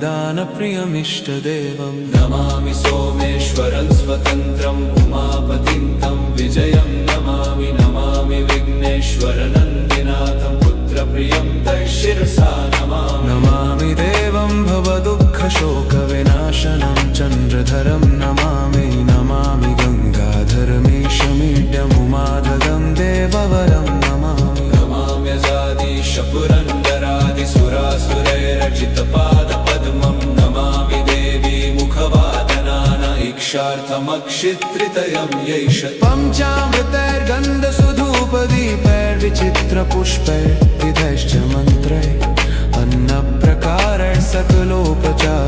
दानप्रियमिष्टदेवं नमामि सोमेश्वरं स्वतन्त्रम् उमापतिं तं विजयं नमामि नमामि विघ्नेश्वरनन्दिनाथं पुत्रप्रियं तैशिरसा नमामि नमामि देवं भवदुःखशोकविनाशनं चन्द्रधरं नमामि नमामि गङ्गाधरमीशमीड्यमुमाधगं देववरं नमामि नमाम्यजादिशपुरन्दरादिसुरासुरैरचितपादपद्मं नमामि देवी मुखवादनान इक्षार्थमक्षित्रितयं यैष पञ्चामृतैर्गन्धसुधूपदीपैर्विचित्रपुष्पैर्विधैश्च मन्त्रैः अन्नप्रकारैः सकलोपचारैः